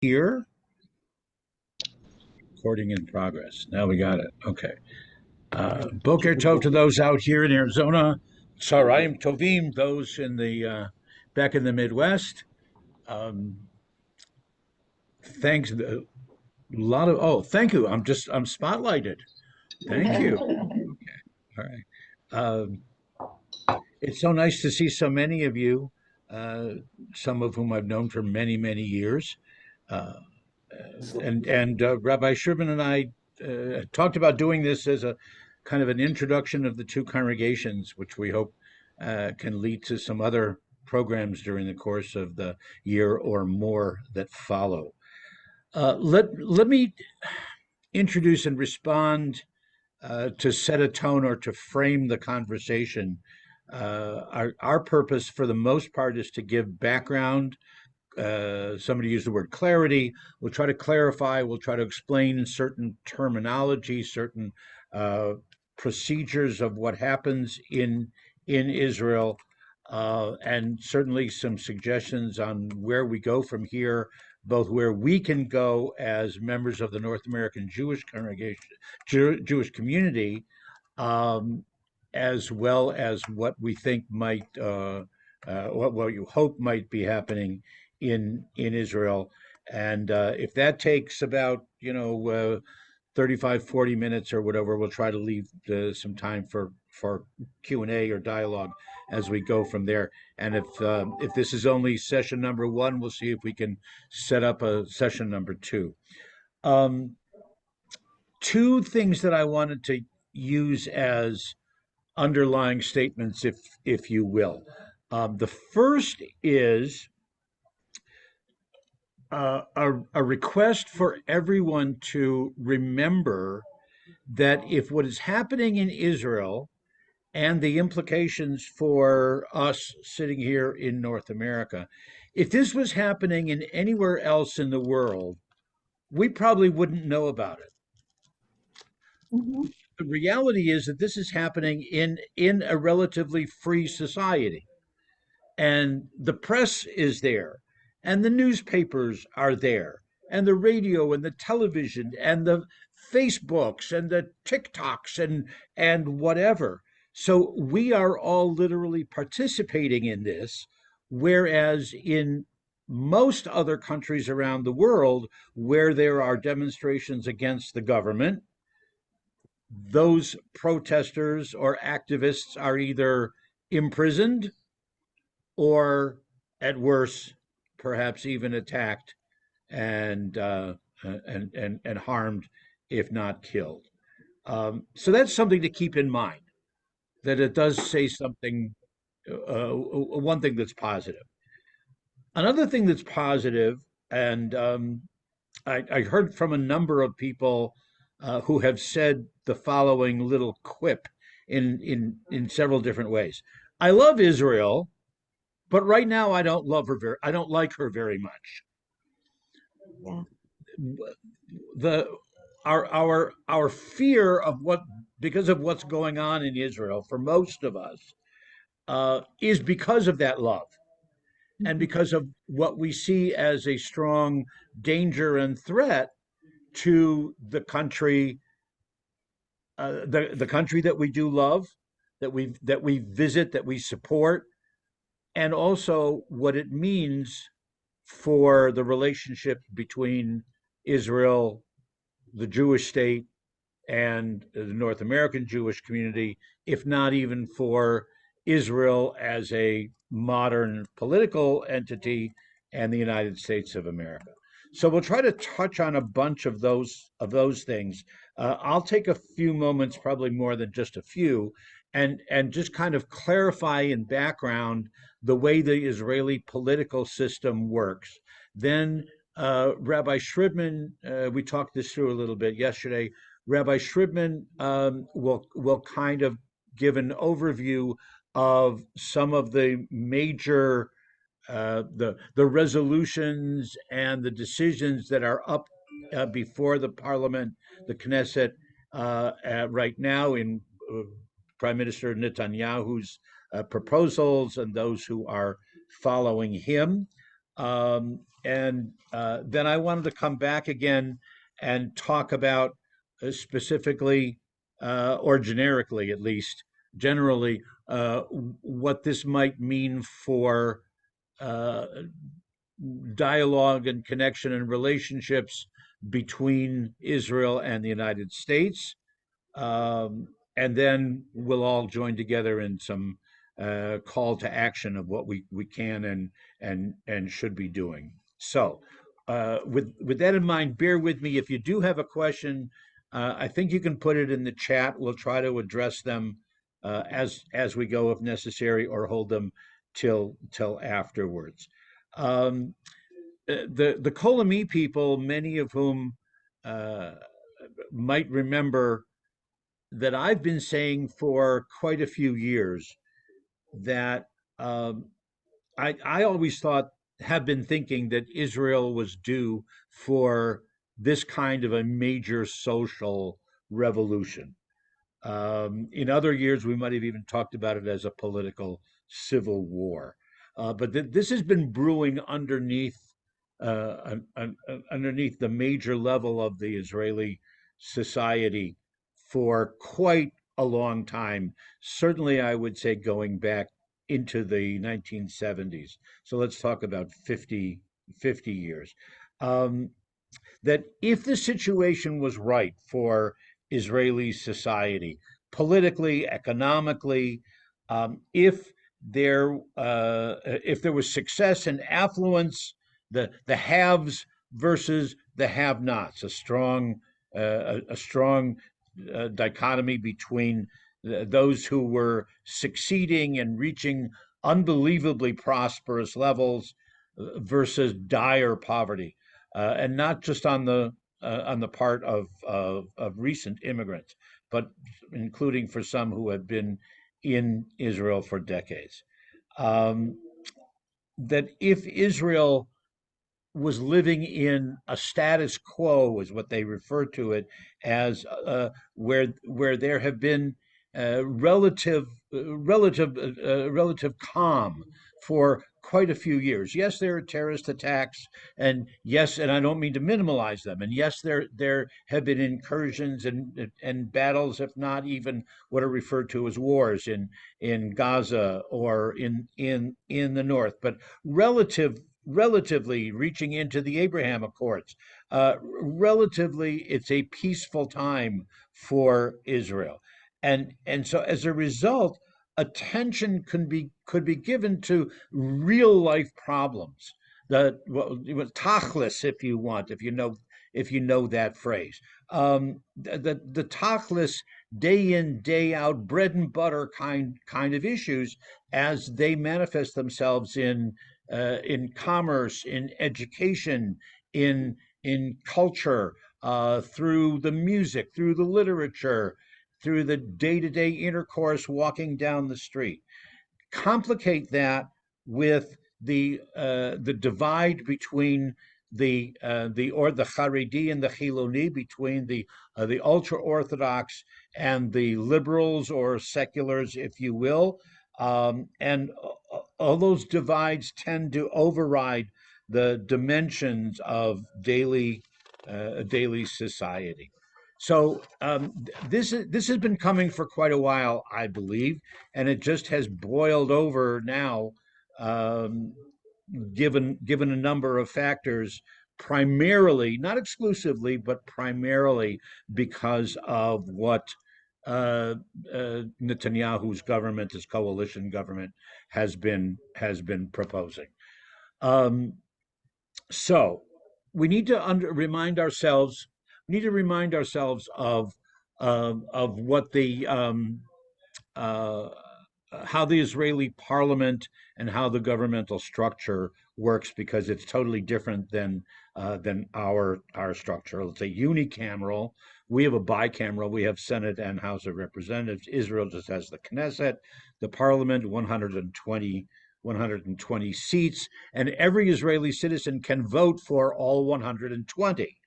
Here, recording in progress. Now we got it. Okay. Boker Tov to those out here in Arizona. Sarayim Tovim, those in the back in the Midwest. Um, thanks. A lot of thank you. I'm spotlighted. Thank you. Okay. All right. Um, it's so nice to see so many of you, uh, some of whom I've known for many, many years. Uh, and Rabbi Shribman and I talked about doing this as a kind of an introduction of the two congregations, which we hope can lead to some other programs during the course of the year or more that follow. Let me introduce and respond to set a tone or to frame the conversation. Our purpose, for the most part, is to give background. Somebody used the word clarity. We'll try to clarify. We'll try to explain certain terminology, certain uh, procedures of what happens in Israel, and certainly some suggestions on where we go from here, both where we can go as members of the North American Jewish congregation, Jewish community, um, as well as what we think might, what you hope might be happening in Israel. And if that takes about 35, 40 minutes or whatever, we'll try to leave some time for Q&A or dialogue as we go from there. And if this is only session number one, we'll see if we can set up a session number two. Um, Two things that I wanted to use as underlying statements, if you will. The first is a request for everyone to remember that if what is happening in Israel and the implications for us sitting here in North America, if this was happening in anywhere else in the world, we probably wouldn't know about it. Mhm. The reality is that this is happening in a relatively free society, and the press is there, and the newspapers are there, and the radio and the television and the Facebooks and the TikToks and whatever. So we are all literally participating in this, whereas in most other countries around the world where there are demonstrations against the government, those protesters or activists are either imprisoned or, at worst, perhaps even attacked and and harmed, if not killed. So that's something to keep in mind. That it does say something. One thing that's positive. Another thing that's positive, and I heard from a number of people who have said the following little quip in several different ways. I love Israel, but right now I don't like her very much. Yeah. The our fear of what, because of what's going on in Israel for most of us, is because of that love and Mhm. because of what we see as a strong danger and threat to the country that we do love, that we visit, that we support, and also what it means for the relationship between Israel, the Jewish state, and the North American Jewish community, if not even for Israel as a modern political entity and the United States of America. So we'll try to touch on a bunch of those things. I'll take a few moments, probably more than just a few, and just kind of clarify in background the way the Israeli political system works. Then Rabbi Shribman, we talked this through a little bit yesterday. Rabbi Shribman will kind of give an overview of some of the major the resolutions and the decisions that are up before the Parliament, the Knesset, right now in Prime Minister Netanyahu's proposals and those who are following him. then I wanted to come back again and talk about specifically or generically, at least generally, what this might mean for uh, dialogue and connection and relationships between Israel and the United States. And then we'll all join together in some call to action of what we can and should be doing. So, with that in mind, bear with me. If you do have a question, I think you can put it in the chat. We'll try to address them as we go, if necessary, or hold them till afterwards. Um, the Kolami people, many of whom uh, might remember that I've been saying for quite a few years that um, I always thought, have been thinking that Israel was due for this kind of a major social revolution. In other years, we might have even talked about it as a political civil war. But this has been brewing underneath the major level of the Israeli society for quite a long time. Certainly, I would say going back into the 1970s. So let's talk about 50 years. Um, that if the situation was right for Israeli society, politically, economically, if there was success and affluence, the haves versus the have-nots, a strong dichotomy between those who were succeeding and reaching unbelievably prosperous levels versus dire poverty, and not just on the part of recent immigrants, but including for some who have been in Israel for decades. Um, that if Israel was living in a status quo, is what they refer to it as, where there have been relative calm for quite a few years. Yes, there are terrorist attacks, and yes, and I don't mean to minimize them. And yes, there have been incursions and battles, if not even what are referred to as wars in Gaza or in the north. But relatively reaching into the Abraham Accords. Relatively, it's a peaceful time for Israel, and so as a result, attention could be given to real life problems. Tachlis, if you want, if you know that phrase, the tachlis, day in day out, bread and butter kind of issues as they manifest themselves in commerce, in education, in culture, through the music, through the literature, through the day-to-day intercourse walking down the street. Complicate that with the divide between the Haredi and the Chiloni, between the ultra orthodox and the liberals or seculars, if you will, and all those divides tend to override the dimensions of daily society. So this has been coming for quite a while, I believe, and it just has boiled over now, um, given a number of factors, primarily, not exclusively, but primarily because of what Netanyahu's government, his coalition government, has been proposing. Um, so we need to remind ourselves. We need to remind ourselves of what the uh, how the Israeli parliament and how the governmental structure works, because it's totally different than our structure. Let's say unicameral. We have a bicameral. We have Senate and House of Representatives. Israel just has the Knesset, the parliament, 120 seats, and every Israeli citizen can vote for all 120.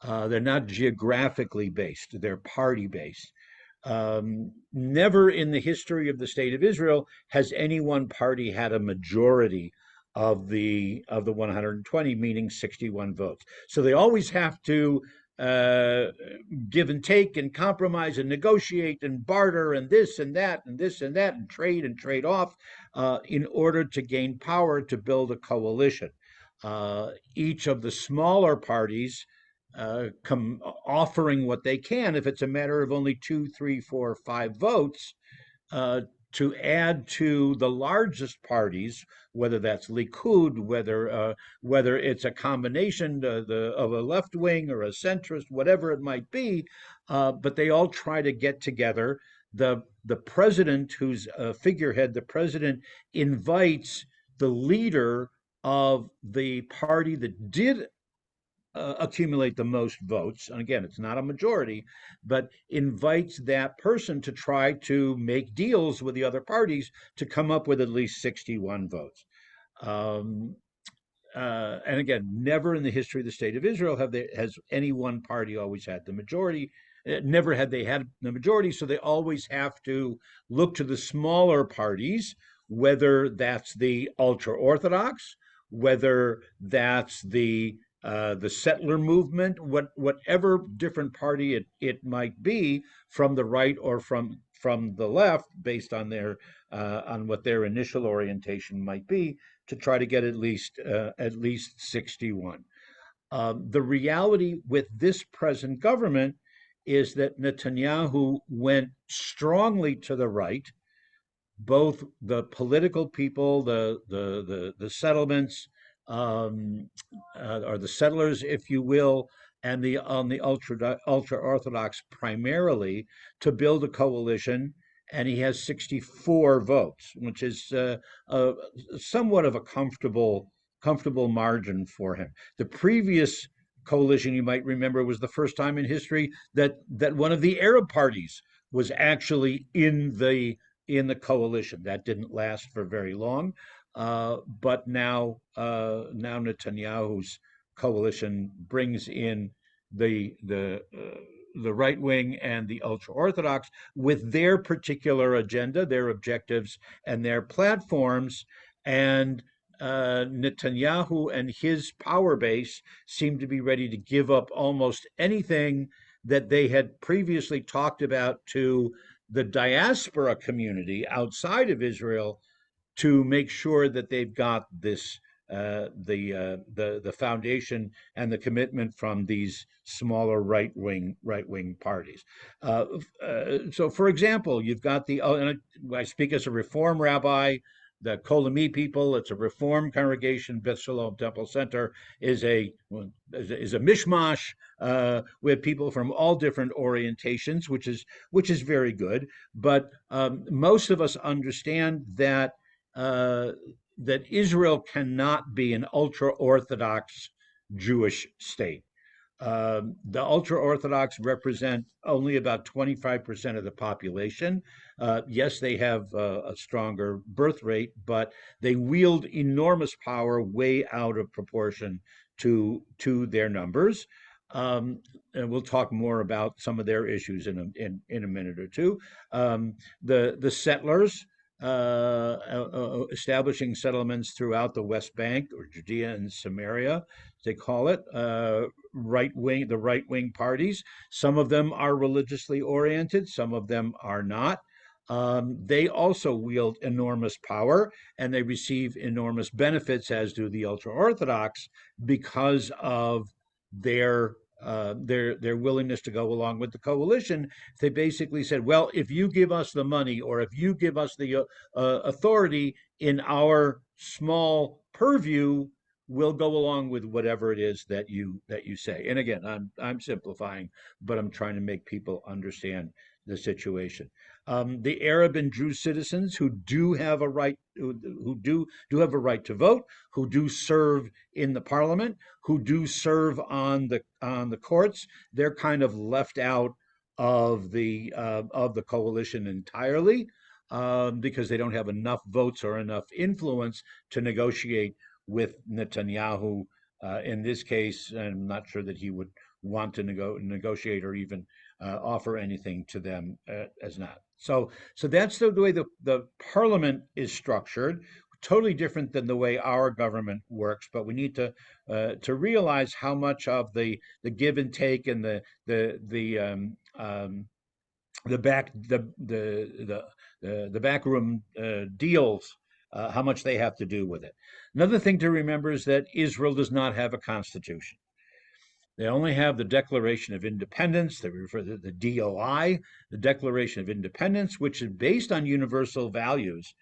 They're not geographically based, they're party based. Never in the history of the state of Israel has any one party had a majority of the 120, meaning 61 votes. So they always have to uh, give and take and compromise and negotiate and barter and this and that and this and that and trade off in order to gain power to build a coalition. Each of the smaller parties come offering what they can if it's a matter of only two, three, four, five votes uh, to add to the largest parties, whether that's Likud, whether it's a combination of a left wing or a centrist, whatever it might be, but they all try to get together. The president, who's a figurehead, the president invites the leader of the party that did accumulate the most votes, and again, it's not a majority, but invites that person to try to make deals with the other parties to come up with at least 61 votes. Um, and again, never in the history of the state of Israel has any one party always had the majority. Never had they had the majority, so they always have to look to the smaller parties, whether that's the ultra orthodox, whether that's the settler movement, whatever different party it might be, from the right or from the left, based on their on what their initial orientation might be, to try to get at least 61. The reality with this present government is that Netanyahu went strongly to the right. Both the political people, the settlements, um, or the settlers, if you will, and the on the ultra orthodox primarily, to build a coalition, and he has 64 votes, which is a, somewhat of a comfortable margin for him. The previous coalition, you might remember, was the first time in history that one of the Arab parties was actually in the coalition. That didn't last for very long, but now Netanyahu's coalition brings in the the uh, the right wing and the ultra orthodox with their particular agenda, their objectives, and their platforms, and Netanyahu and his power base seem to be ready to give up almost anything that they had previously talked about to the diaspora community outside of Israel to make sure that they've got this the foundation and the commitment from these smaller right wing parties. So, for example, you've got and I speak as a Reform rabbi. The Kolami people, it's a Reform congregation. Beth Shalom Temple Center is a mishmash with people from all different orientations, which is very good. But most of us understand uh, that Israel cannot be an ultra Orthodox Jewish state. The ultra Orthodox represent only about 25% of the population. Yes, they have a stronger birth rate, but they wield enormous power way out of proportion to their numbers. And we'll talk more about some of their issues in a minute or two. The settlers establishing settlements throughout the West Bank, or Judea and Samaria, they call it, the right wing parties. Some of them are religiously oriented, some of them are not. They also wield enormous power, and they receive enormous benefits, as do the ultra orthodox, because of their their willingness to go along with the coalition. They basically said, well, if you give us the money, or if you give us the authority in our small purview, we'll go along with whatever it is that you say. And again, I'm simplifying, but I'm trying to make people understand the situation. The Arab and Druze citizens who do have a right, who do have a right to vote, who do serve in the parliament, who do serve on the courts, they're kind of left out of the coalition entirely, because they don't have enough votes or enough influence to negotiate with Netanyahu. In this case, I'm not sure that he would want to negotiate or even offer anything to them as not. So that's the way the parliament is structured. totally different than the way our government works. But we need to realize how much of the give and take and the back the backroom deals, how much they have to do with it. Another thing to remember is that Israel does not have a constitution. They only have the Declaration of Independence. They refer to the DOI, the Declaration of Independence, which is based on universal values,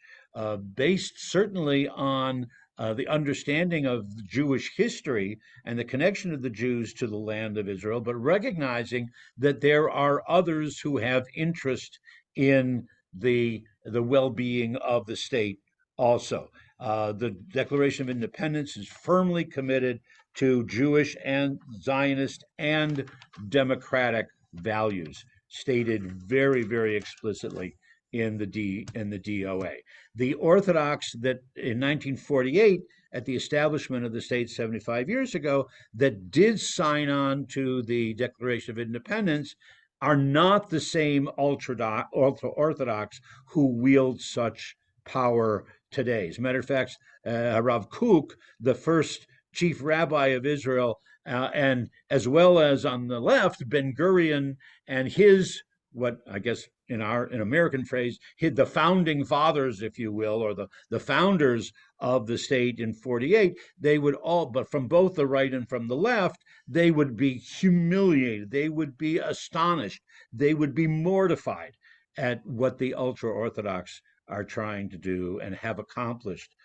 based certainly on the understanding of Jewish history and the connection of the Jews to the land of Israel, but recognizing that there are others who have interest in the well-being of the state also. The Declaration of Independence is firmly committed to Jewish and Zionist and democratic values, stated very, very explicitly in the DOA. The Orthodox that in 1948, at the establishment of the state 75 years ago, that did sign on to the Declaration of Independence are not the same ultra Orthodox who wield such power today. As a matter of fact, Rav Kook, the first chief rabbi of Israel, and as well as on the left, Ben Gurion and his, what I guess in American phrase, the founding fathers, if you will, or the founders of the state in 48, they would all, but from both the right and from the left, they would be humiliated, they would be astonished, they would be mortified at what the ultra-Orthodox are trying to do and have accomplished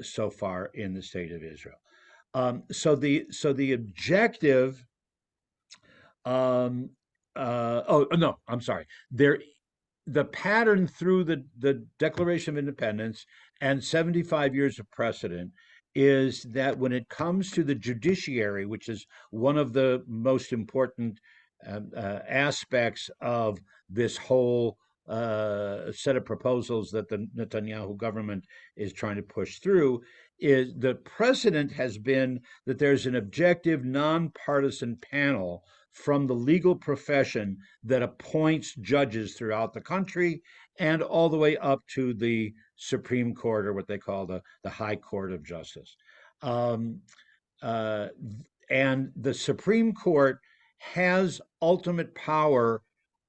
so far in the state of Israel. So the objective. Oh no, I'm sorry. The pattern through the Declaration of Independence and 75 years of precedent is that when it comes to the judiciary, which is one of the most important aspects of this whole set of proposals that the Netanyahu government is trying to push through, is the precedent has been that there's an objective, nonpartisan panel from the legal profession that appoints judges throughout the country and all the way up to the Supreme Court, or what they call the High Court of Justice. Um, uh, and the Supreme Court has ultimate power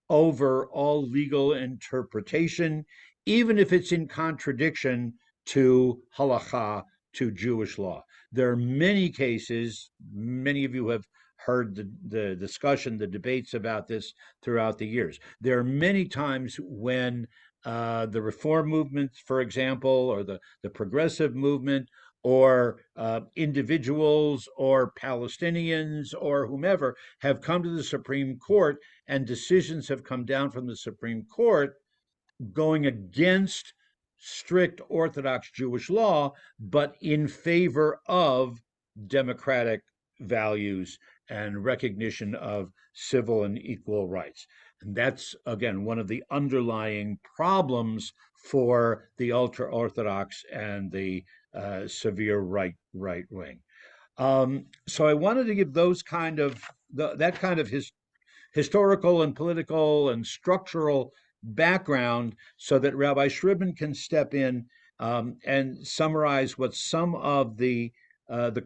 over all legal interpretation, even if it's in contradiction to halakha, to Jewish law. There are many cases, many of you have heard the discussion, the debates about this throughout the years. There are many times when the reform movement, for example, or the progressive movement, or individuals or Palestinians or whomever have come to the Supreme Court, and decisions have come down from the Supreme Court going against strict Orthodox Jewish law, but in favor of democratic values and recognition of civil and equal rights. And that's, again, one of the underlying problems for the ultra Orthodox and the severe right wing. So I wanted to give those kind of that kind of historical and political and structural background so that Rabbi Shribman can step in and summarize what some of the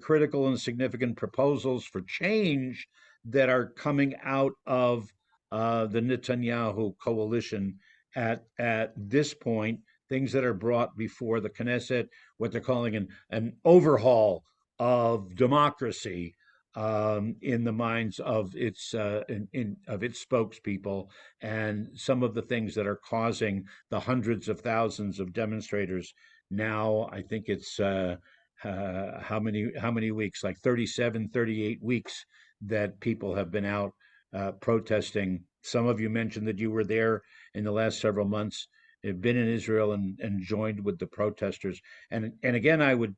critical and significant proposals for change that are coming out of the Netanyahu coalition at this point, things that are brought before the Knesset, what they're calling an overhaul of democracy in the minds of its of its spokespeople, and some of the things that are causing the hundreds of thousands of demonstrators now. I think it's how many weeks, like 37, 38 weeks that people have been out protesting. Some of you mentioned that you were there in the last several months, have been in Israel and joined with the protesters. And again, I would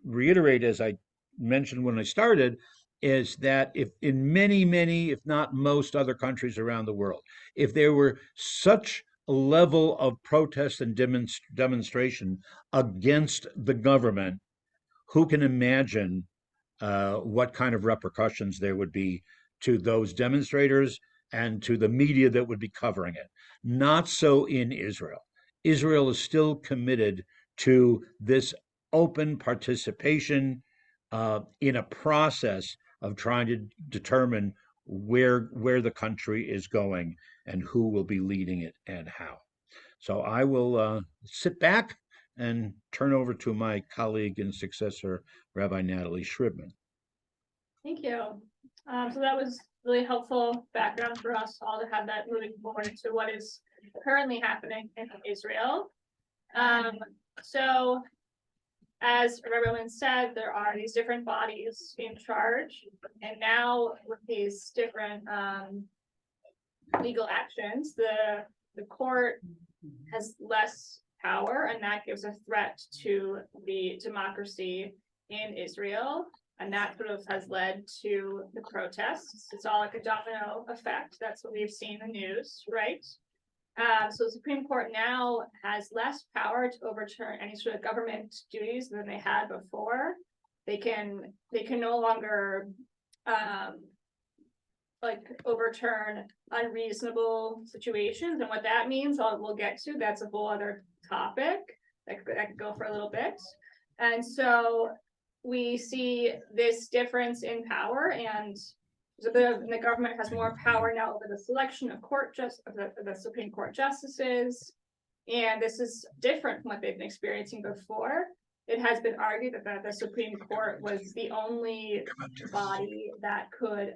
reiterate, as I mentioned when I started, is that if in many, if not most other countries around the world, if there were such a level of protest and demonstration against the government, who can imagine what kind of repercussions there would be to those demonstrators and to the media that would be covering it? Not so in Israel. Israel is still committed to this open participation in a process of trying to determine where the country is going and who will be leading it and how. So I will sit back and turn over to my colleague and successor, Rabbi Natalie Shribman. Thank you. So that was really helpful background for us all to have that moving forward into what is currently happening in Israel. So as everyone said, there are these different bodies in charge, and now with these different legal actions, the court has less power, and that gives a threat to the democracy in Israel. And that sort of has led to the protests. It's all like a domino effect. That's what we've seen in the news, right? So the Supreme Court now has less power to overturn any sort of government duties than they had before. They can no longer like overturn unreasonable situations, and what that means, we'll get to. That's a whole other topic that could go for a little bit. And so we see this difference in power, and the government has more power now over the selection of the Supreme Court justices, and this is different from what they've been experiencing before. It has been argued that the Supreme Court was the only body that could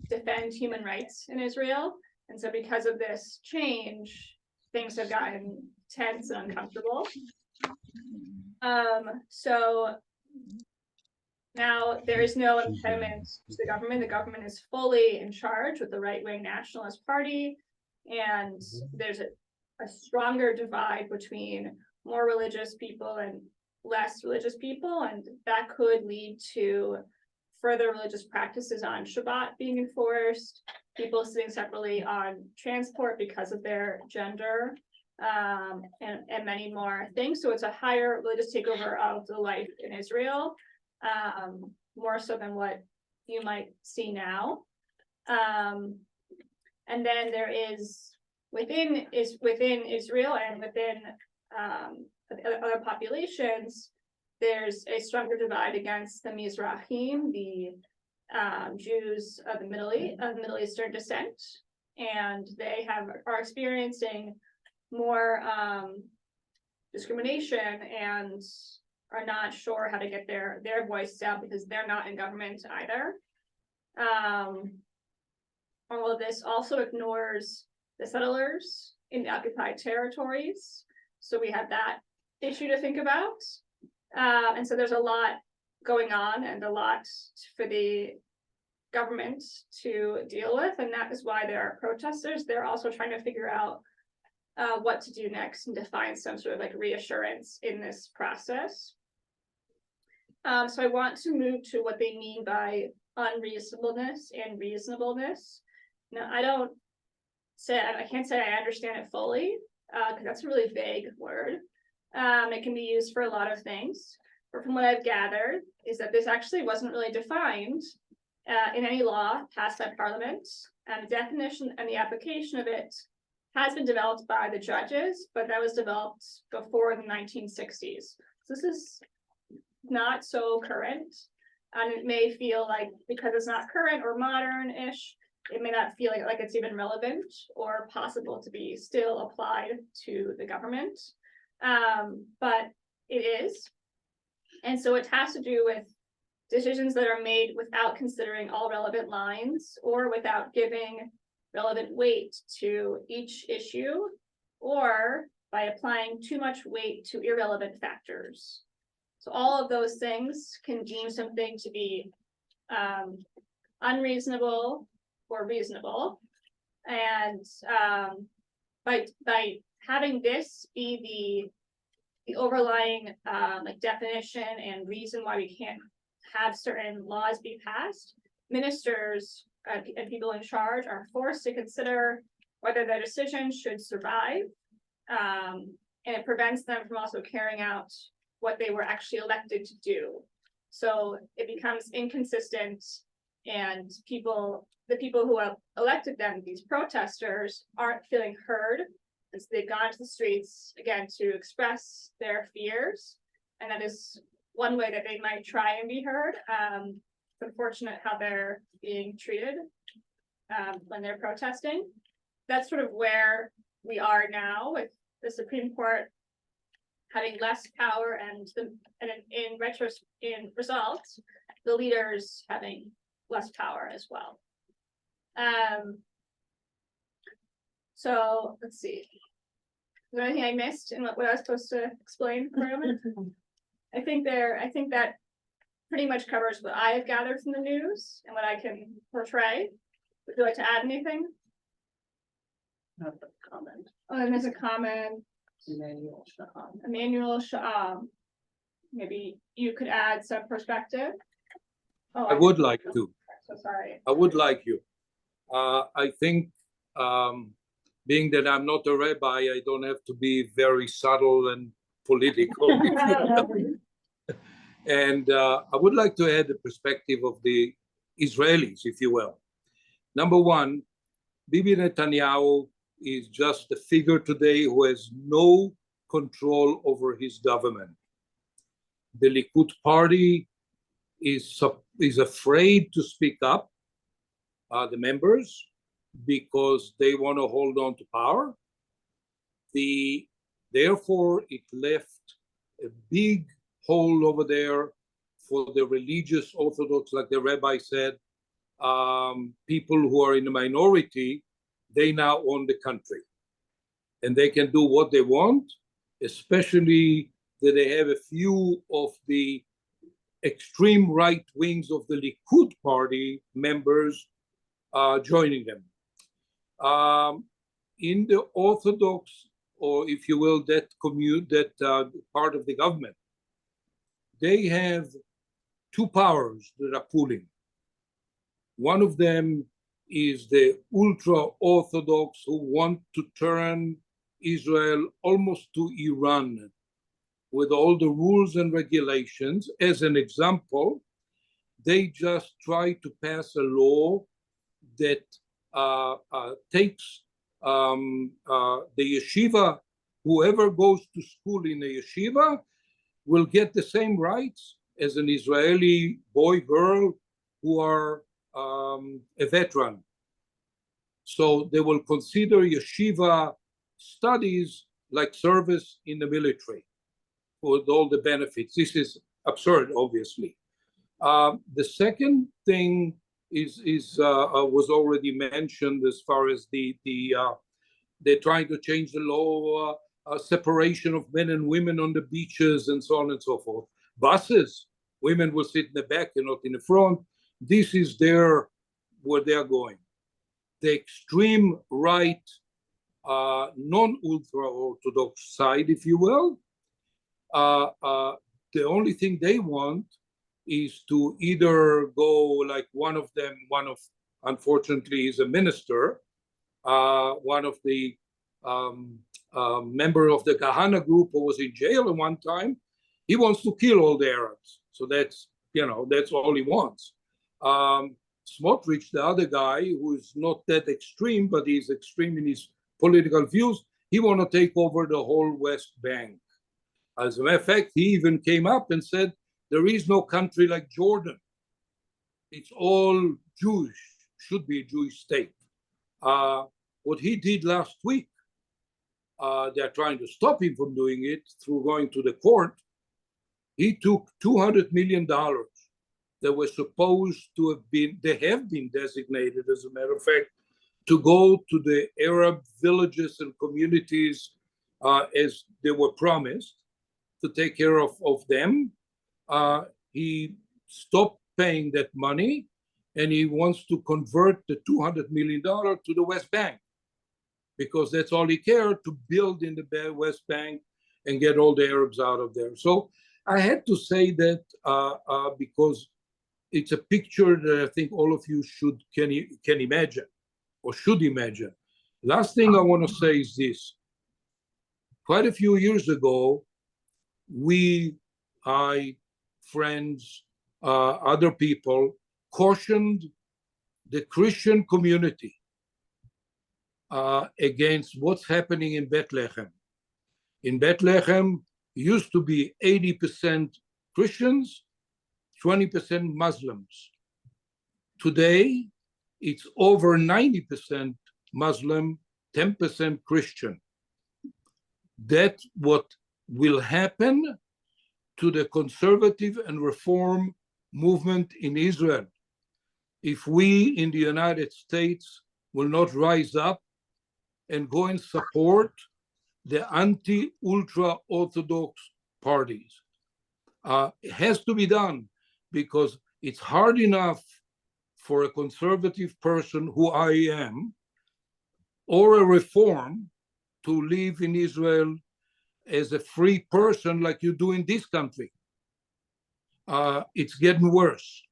defend human rights in Israel, and so because of this change, things have gotten tense and uncomfortable. So now there is no impediment to the government. The government is fully in charge with the right-wing Nationalist Party, and there's a stronger divide between more religious people and less religious people, and that could lead to further religious practices on Shabbat being enforced, people sitting separately on transport because of their gender, and many more things. So it's a higher religious takeover of the life in Israel, more so than what you might see now. And then there is within Israel and within other populations, there's a stronger divide against the Mizrahim, the Jews of the Middle Eastern descent, and they are experiencing more discrimination and are not sure how to get their voice out because they're not in government either. All of this also ignores the settlers in the occupied territories. So we have that issue to think about. And so there's a lot going on and a lot for the government to deal with. And that is why there are protesters. They're also trying to figure out what to do next and to find some sort of like reassurance in this process. So I want to move to what they mean by unreasonableness and reasonableness. Now, I can't say I understand it fully, because that's a really vague word. It can be used for a lot of things, but from what I've gathered is that this actually wasn't really defined in any law passed by Parliament, and the definition and the application of it has been developed by the judges, but that was developed before the 1960s. So this is not so current, and it may feel like, because it's not current or modern-ish, it may not feel like it's even relevant or possible to be still applied to the government, but it is. And so it has to do with decisions that are made without considering all relevant lines or without giving relevant weight to each issue, or by applying too much weight to irrelevant factors. So all of those things can deem something to be unreasonable or reasonable, and by having this be the overlying like definition and reason why we can't have certain laws be passed, ministers and people in charge are forced to consider whether their decision should survive, and it prevents them from also carrying out what they were actually elected to do. So it becomes inconsistent, and the people who have elected them, these protesters, aren't feeling heard And so they've gone to the streets again to express their fears. And that is one way that they might try and be heard. It's unfortunate how they're being treated when they're protesting. That's sort of where we are now, with the Supreme Court having less power and in results, the leaders having less power as well. So let's see. Is there anything I missed in what I was supposed to explain for a moment? I think that pretty much covers what I have gathered from the news and what I can portray. Would you like to add anything? Comment. Oh, and there's a comment. Emmanuel. Maybe you could add some perspective. Oh, I would like to. So sorry. I would like you. I think, being that I'm not a rabbi, I don't have to be very subtle and political. And I would like to add the perspective of the Israelis, if you will. Number one, Bibi Netanyahu is just a figure today who has no control over his government. The Likud party is afraid to speak up, the members, because they want to hold on to power. Therefore, it left a big hole over there for the religious Orthodox, like the rabbi said, people who are in the minority. They now own the country, and they can do what they want, especially that they have a few of the extreme right wings of the Likud party members joining them. In the Orthodox, or if you will, that part of the government, they have two powers that are pooling. One of them is the ultra-Orthodox who want to turn Israel almost to Iran with all the rules and regulations. As an example, they just try to pass a law that takes the yeshiva, whoever goes to school in a yeshiva will get the same rights as an Israeli boy, girl who are a veteran. So they will consider yeshiva studies like service in the military with all the benefits. This is absurd, obviously. The second thing was already mentioned as far as they're trying to change the law, separation of men and women on the beaches and so on and so forth. Buses, women will sit in the back and not in the front. This is where they're going. The extreme right, non-ultra-Orthodox side, if you will, the only thing they want is to either go like one of unfortunately, is a minister, one of the member of the Kahana group who was in jail at one time. He wants to kill all the Arabs. So that's all he wants. Smotrich, the other guy, who is not that extreme, but he's extreme in his political views, he want to take over the whole West Bank. As a matter of fact, he even came up and said, there is no country like Jordan. It's all Jewish, should be a Jewish state. What he did last week, they're trying to stop him from doing it through going to the court. He took $200 million that were supposed to have been, they have been designated, as a matter of fact, to go to the Arab villages and communities as they were promised, to take care of them. He stopped paying that money, and he wants to convert the $200 million to the West Bank, because that's all he cared, to build in the West Bank and get all the Arabs out of there. So I had to say that because it's a picture that I think all of you can imagine, or should imagine. Last thing I want to say is this. Quite a few years ago, I, friends, other people, cautioned the Christian community against what's happening in Bethlehem. In Bethlehem, used to be 80% Christians, 20% Muslims. Today, it's over 90% Muslim, 10% Christian. That's what will happen to the conservative and reform movement in Israel if we in the United States will not rise up and go and support the anti-ultra-Orthodox parties. It has to be done because it's hard enough for a conservative person who I am, or a reform, to live in Israel as a free person like you do in this country. It's getting worse.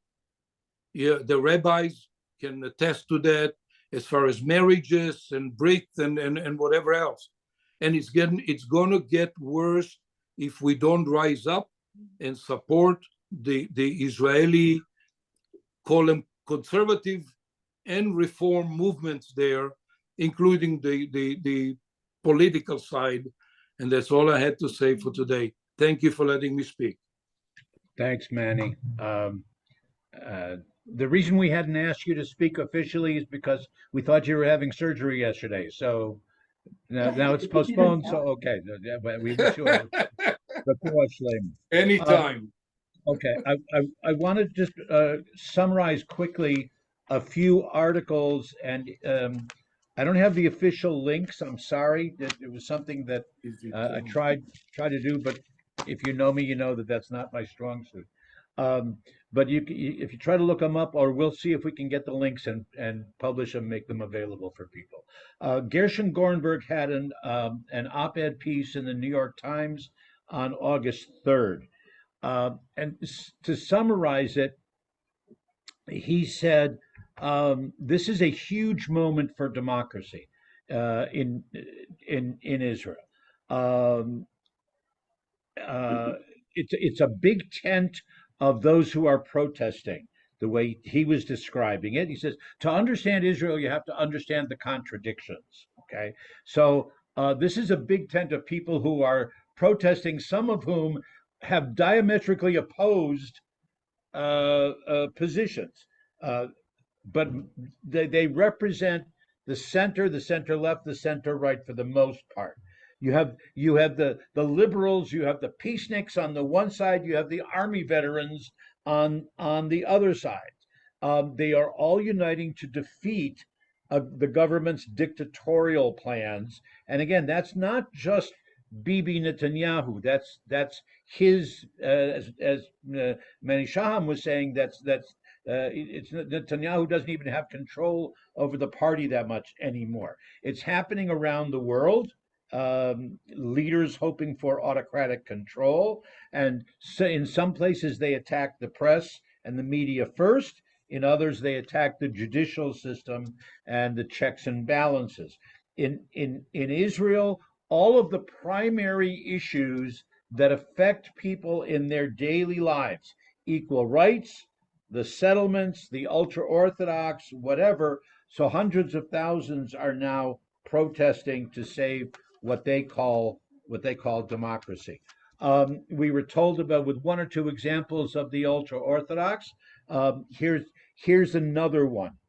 Yeah, the rabbis can attest to that as far as marriages and breaks and whatever else. And it's gonna get worse if we don't rise up and support the Israeli, call them conservative and reform movements there, including the political side. And that's all I had to say for today. Thank you for letting me speak. Thanks, Manny. The reason we hadn't asked you to speak officially is because we thought you were having surgery yesterday. So now it's postponed. So okay, we wish you a Anytime. Okay, I want to just summarize quickly a few articles, and I don't have the official links. I'm sorry. It was something that I tried to do, but if you know me, you know that that's not my strong suit. But if you try to look them up, or we'll see if we can get the links and publish them, make them available for people. Gershon Gorenberg had an op-ed piece in the New York Times on August 3rd. And to summarize it, he said, this is a huge moment for democracy in Israel. It's a big tent of those who are protesting, the way he was describing it. He says, to understand Israel, you have to understand the contradictions. Okay, so this is a big tent of people who are protesting, some of whom have diametrically opposed positions, but they represent the center left, the center right for the most part. You have the liberals, you have the peaceniks on the one side, you have the army veterans on the other side. They are all uniting to defeat the government's dictatorial plans. And again, that's not just Bibi Netanyahu. That's his, as Manny Shaham was saying. It's Netanyahu doesn't even have control over the party that much anymore. It's happening around the world. Leaders hoping for autocratic control, and so in some places they attack the press and the media first. In others, they attack the judicial system and the checks and balances. In Israel, all of the primary issues that affect people in their daily lives, equal rights, the settlements, the ultra-Orthodox, whatever. So hundreds of thousands are now protesting to save what they call democracy. We were told about, with one or two examples of the ultra-Orthodox. Here's another one.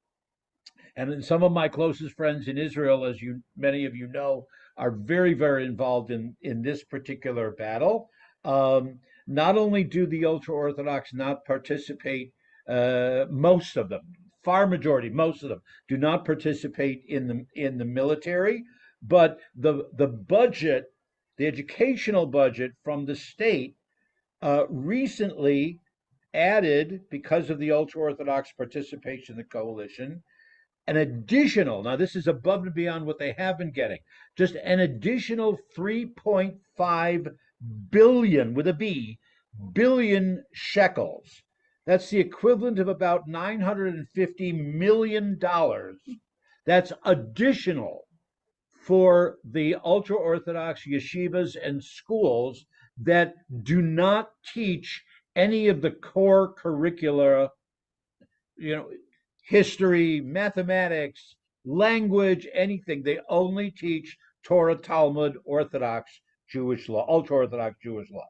And some of my closest friends in Israel, as many of you know, are very, very involved in this particular battle. Not only do the ultra-Orthodox not participate, most of them, far majority, most of them, do not participate in the military, but the budget, the educational budget from the state, recently added, because of the ultra-Orthodox participation in the coalition, an additional, now this is above and beyond what they have been getting, just an additional 3.5 billion, with a B, billion shekels. That's the equivalent of about $950 million. That's additional for the ultra-Orthodox yeshivas and schools that do not teach any of the core curricula, history, mathematics, language, anything. They only teach Torah, Talmud, Orthodox Jewish law, ultra-Orthodox Jewish law.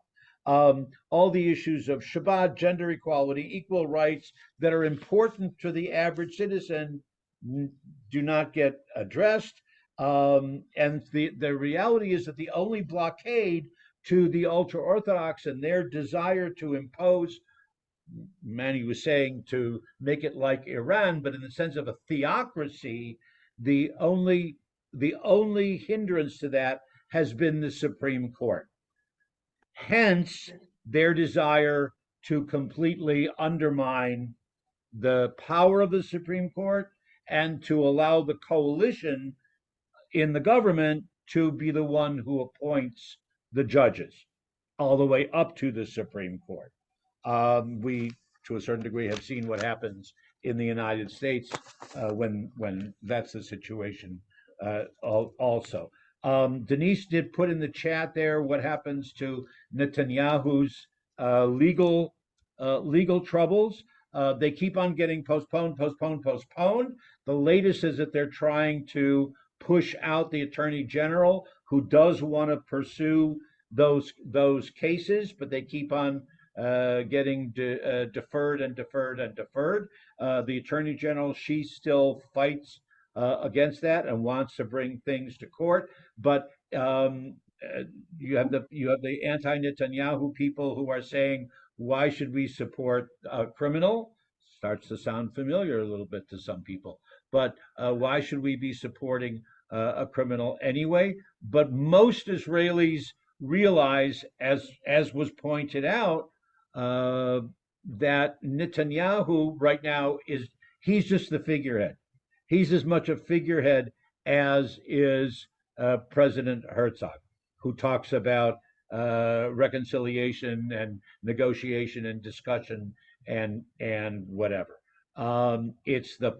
All the issues of Shabbat, gender equality, equal rights that are important to the average citizen do not get addressed. And the reality is that the only blockade to the ultra-Orthodox and their desire to impose, Manny was saying, to make it like Iran, but in the sense of a theocracy, the only hindrance to that has been the Supreme Court. Hence, their desire to completely undermine the power of the Supreme Court and to allow the coalition in the government to be the one who appoints the judges all the way up to the Supreme Court. We, to a certain degree, have seen what happens in the United States when that's the situation also. Denise did put in the chat there what happens to Netanyahu's legal troubles. They keep on getting postponed. The latest is that they're trying to push out the Attorney General, who does want to pursue those cases, but they keep on getting deferred. The Attorney General, she still fights against that and wants to bring things to court, but you have the anti-Netanyahu people who are saying, why should we support a criminal? Starts to sound familiar a little bit to some people, but why should we be supporting a criminal anyway? But most Israelis realize, as was pointed out, that Netanyahu right now he's just the figurehead. He's as much a figurehead as is President Herzog, who talks about reconciliation and negotiation and discussion and whatever. It's the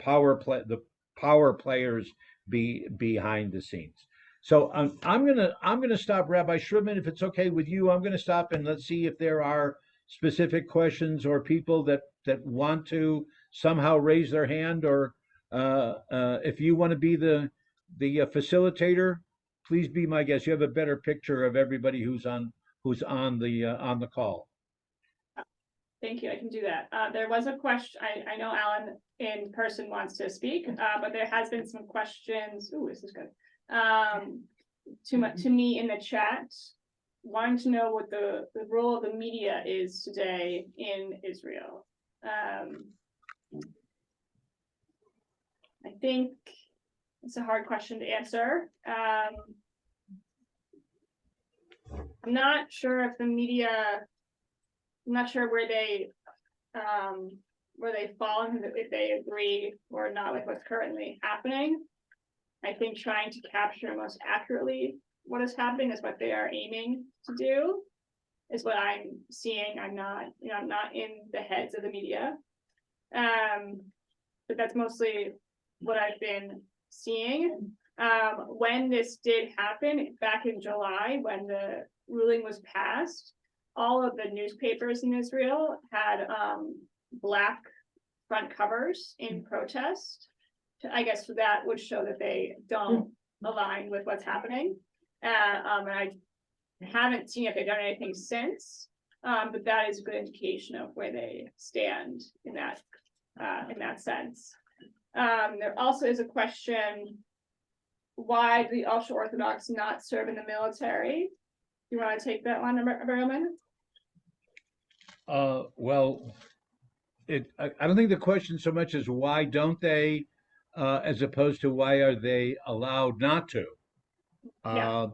power players behind the scenes. So I'm gonna stop, Rabbi Shribman, if it's okay with you. I'm gonna stop and let's see if there are specific questions or people that want to somehow raise their hand, or if you want to be the facilitator, please be my guest. You have a better picture of everybody who's on the call. Thank you. I can do that. There was a question. I know Alan in person wants to speak, but there has been some questions. Ooh, this is good. To me in the chat, wanting to know what the role of the media is today in Israel. I think it's a hard question to answer. I'm not sure if the media, I'm not sure where they fall, if they agree or not with what's currently happening. I think trying to capture most accurately what is happening is what they are aiming to do, is what I'm seeing. I'm not in the heads of the media. But that's mostly what I've been seeing. When this did happen back in July, when the ruling was passed, all of the newspapers in Israel had black front covers in protest. I guess that would show that they don't align with what's happening. And I haven't seen if they've done anything since, but that is a good indication of where they stand in that sense. There also is a question, why do the ultra-Orthodox not serve in the military? You want to take that one, Roman? Well, I don't think the question so much is why don't they, as opposed to why are they allowed not to. Yeah.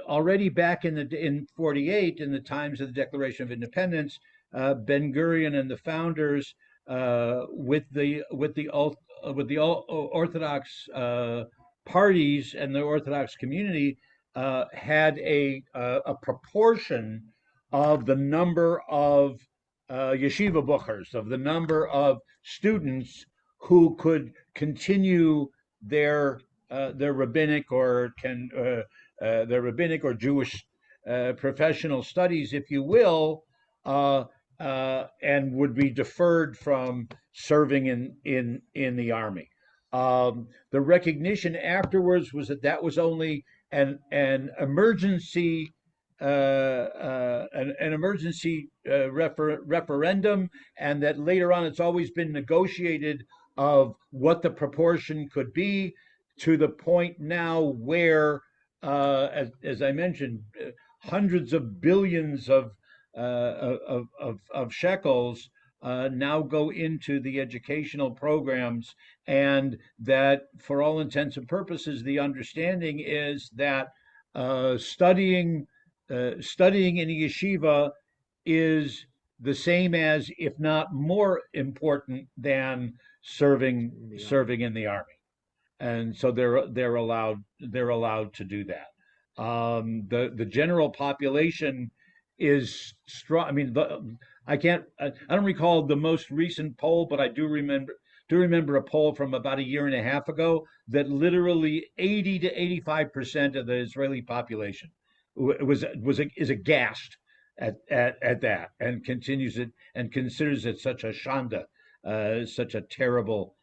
Already back in 48, in the times of the Declaration of Independence, Ben Gurion and the founders, with the Orthodox parties and the Orthodox community, had a proportion of the number of yeshiva buchers, of the number of students who could continue their rabbinic or Jewish professional studies, if you will, and would be deferred from serving in the army. The recognition afterwards was that that was only an emergency an emergency referendum, and that later on it's always been negotiated of what the proportion could be, to the point now where, as I mentioned, hundreds of billions of shekels now go into the educational programs, and that for all intents and purposes, the understanding is that studying in a yeshiva is the same as, if not more important than serving in the army, and so they're allowed to do that. The general population is strong. I mean, I don't recall the most recent poll, but I do remember a poll from about a year and a half ago that literally 80 to 85% of the Israeli population is aghast at that, and continues it and considers it such a shanda, such a terrible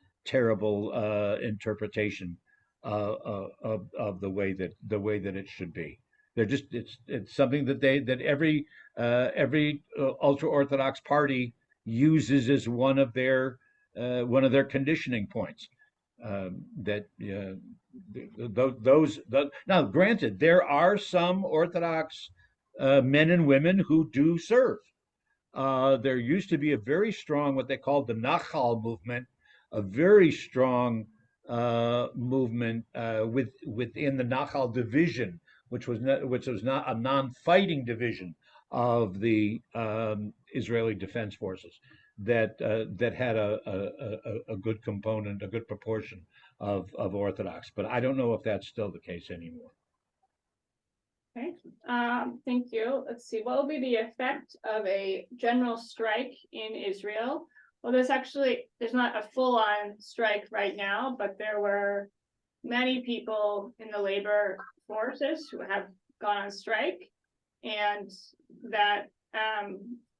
interpretation of the way that it should be. They're just it's something that every ultra orthodox party uses as one of their conditioning points. That now, granted, there are some Orthodox men and women who do serve. There used to be a very strong, what they called the Nachal movement, a very strong movement within the Nachal division, which was not a non-fighting division of the Israeli Defense Forces, that had a good component, a good proportion of Orthodox. But I don't know if that's still the case anymore. Okay, thank you. Let's see, what will be the effect of a general strike in Israel? Well, there's not a full-on strike right now, but there were many people in the labor forces who have gone on strike, and that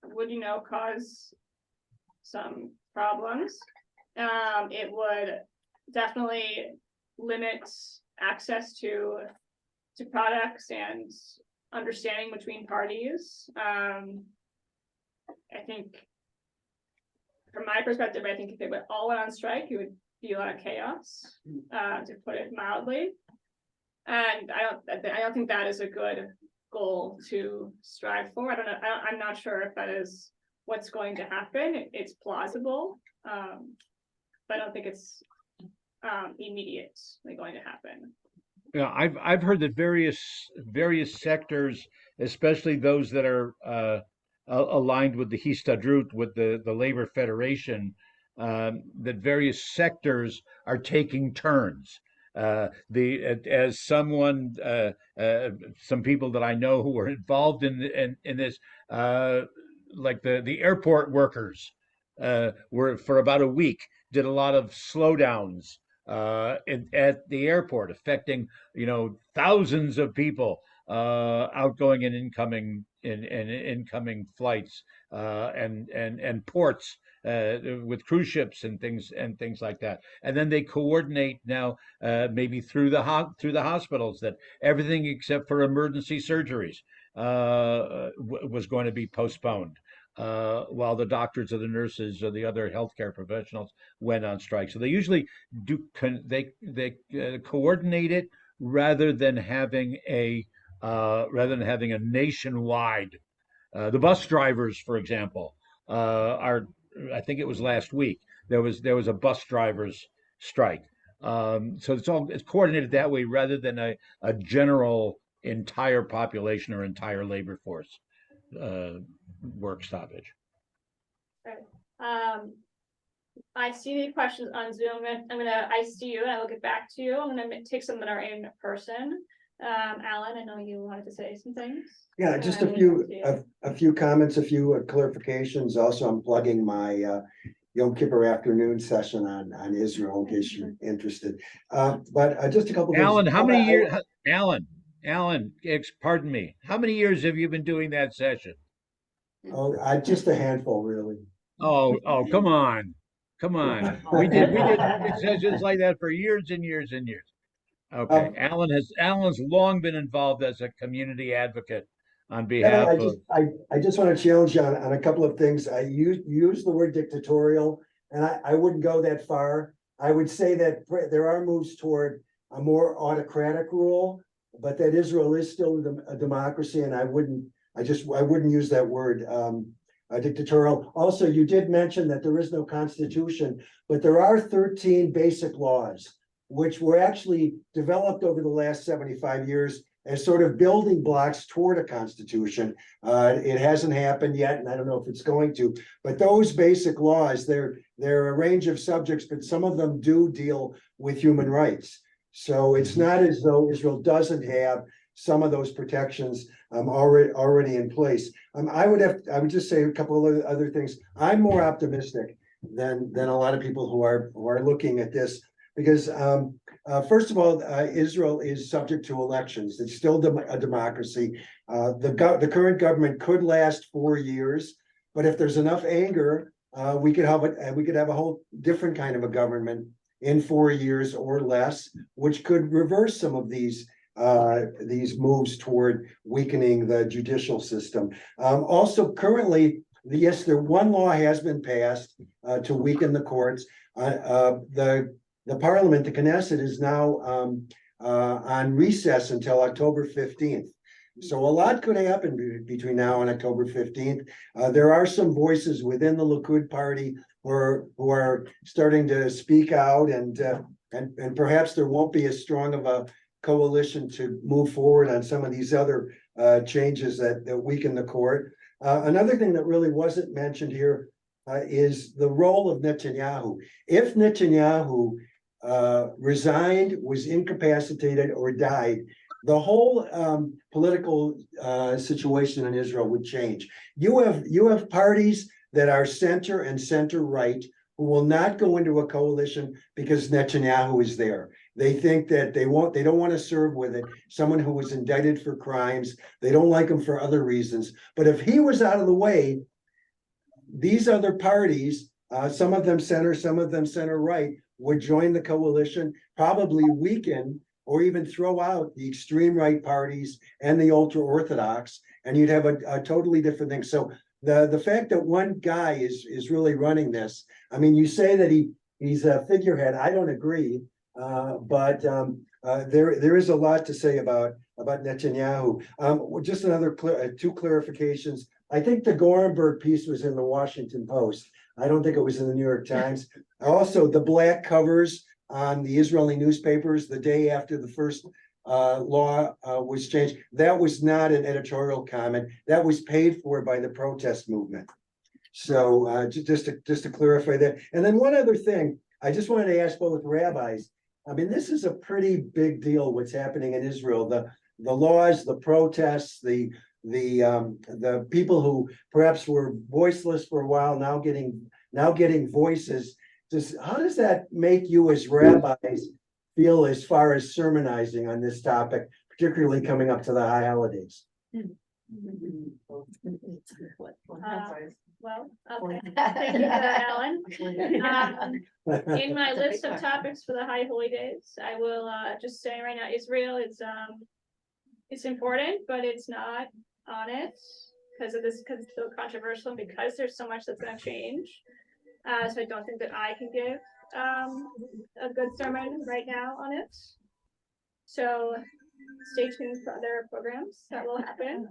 would, cause some problems. It would definitely limit access to products and understanding between parties. I think, from my perspective, I think if they all went on strike, it would be a lot of chaos, to put it mildly. And I don't think that is a good goal to strive for. I don't know. I'm not sure if that is what's going to happen. It's plausible, but I don't think it's immediately going to happen. Yeah, I've heard that various sectors, especially those that are aligned with the Histadrut, with the Labor Federation, that various sectors are taking turns. As someone, some people that I know who were involved in this, like the airport workers, were for about a week did a lot of slowdowns at the airport, affecting thousands of people, outgoing and incoming flights, and ports, with cruise ships and things like that. And then they coordinate now, maybe through the hospitals, that everything except for emergency surgeries was going to be postponed, while the doctors or the nurses or the other healthcare professionals went on strike. So they usually coordinate it, rather than having a nationwide. The bus drivers, for example, I think it was last week, there was a bus drivers strike. So it's coordinated that way, rather than a general entire population or entire labor force work stoppage. Right. I see the questions on Zoom. I see you, and I will get back to you. I'm gonna take some that are in person. Alan, I know you wanted to say some things. Yeah, just a few comments, a few clarifications. Also, I'm plugging my Yom Kippur afternoon session on Israel, in case you're interested. But just a couple. Alan, how many years? Alan, pardon me. How many years have you been doing that session? Oh, just a handful, really. Oh, come on. Come on. We did sessions like that for years and years and years. Okay. Um, Alan's long been involved as a community advocate on Kevin, behalf of. I just want to challenge you on a couple of things. Use the word dictatorial, and I wouldn't go that far. I would say that there are moves toward a more autocratic rule, but that Israel is still a democracy, and I wouldn't use that word, dictatorial. Also, you did mention that there is no constitution, but there are 13 basic laws, which were actually developed over the last 75 years as sort of building blocks toward a constitution. It hasn't happened yet, and I don't know if it's going to, but those basic laws, they're a range of subjects, but some of them do deal with human rights. So it's not as though Israel doesn't have some of those protections already in place. I would just say a couple of other things. I'm more optimistic than a lot of people who are looking at this, because first of all, Israel is subject to elections. It's still a democracy. The current government could last 4 years, but if there's enough anger, we could have a whole different kind of a government in 4 years or less, which could reverse some of these moves toward weakening the judicial system. Also, currently, yes, one law has been passed to weaken the courts. The parliament, the Knesset, is now on recess until October 15th. So a lot could happen between now and October 15th. There are some voices within the Likud party who are starting to speak out, and perhaps there won't be as strong of a coalition to move forward on some of these other changes that weaken the court. Another thing that really wasn't mentioned here is the role of Netanyahu. If Netanyahu resigned, was incapacitated, or died, the whole political situation in Israel would change. You have parties that are center and center right who will not go into a coalition because Netanyahu is there. They think that they don't want to serve with it, someone who was indicted for crimes. They don't like him for other reasons. But if he was out of the way, these other parties, some of them center, some of them center right, would join the coalition, probably weaken or even throw out the extreme right parties and the ultra-Orthodox, and you'd have a totally different thing. So the fact that one guy is really running this, I mean, you say that he's a figurehead. I don't agree, but there is a lot to say about Netanyahu. Just two clarifications. I think the Gorenberg piece was in the Washington Post. I don't think it was in the New York Times. Also, the black covers on the Israeli newspapers the day after the first law was changed, that was not an editorial comment. That was paid for by the protest movement. So just to clarify that. And then one other thing, I just wanted to ask both rabbis. I mean, this is a pretty big deal, what's happening in Israel. The laws, the protests, the people who perhaps were voiceless for a while now getting voices. How does that make you as rabbis feel as far as sermonizing on this topic, particularly coming up to the high holidays? Well, okay. Thank you for that, Alan. In my list of topics for the high holy days, I will just say right now, Israel is it's important, but it's not on it because it's so controversial and because there's so much that's going to change. So I don't think that I can give a good sermon right now on it. So stay tuned for other programs that will happen.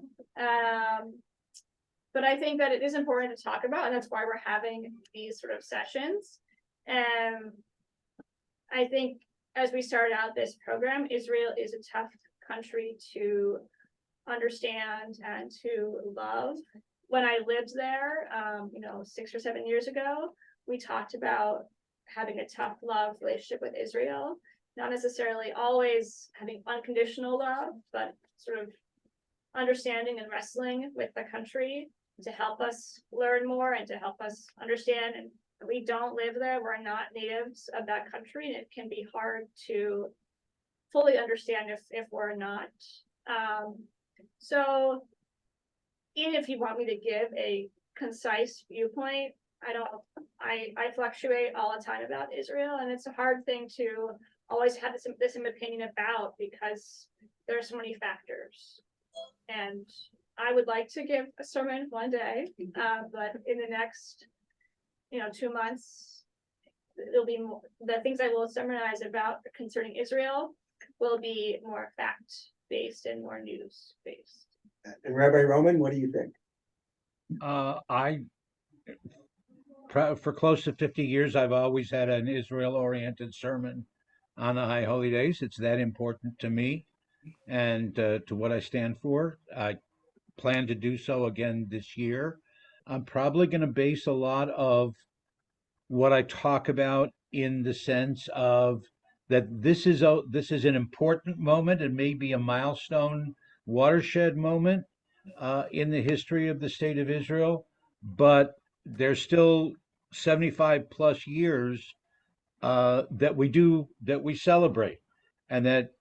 But I think that it is important to talk about, and that's why we're having these sort of sessions. And I think as we started out this program, Israel is a tough country to understand and to love. When I lived there, 6 or 7 years ago, we talked about having a tough love relationship with Israel, not necessarily always having unconditional love, but sort of understanding and wrestling with the country to help us learn more and to help us understand. And we don't live there, we're not natives of that country, and it can be hard to fully understand if we're not. So even if you want me to give a concise viewpoint, I fluctuate all the time about Israel, and it's a hard thing to always have this opinion about, because there are so many factors. And I would like to give a sermon one day, but in the next, 2 months, it'll be more, the things I will sermonize about concerning Israel will be more fact-based and more news-based. And Rabbi Roman, what do you think? For close to 50 years, I've always had an Israel-oriented sermon on the High Holy Days. It's that important to me and to what I stand for. I plan to do so again this year. I'm probably going to base a lot of what I talk about in the sense of that this is an important moment and maybe a milestone watershed moment in the history of the state of Israel, but there's still 75 plus years that we celebrate, and that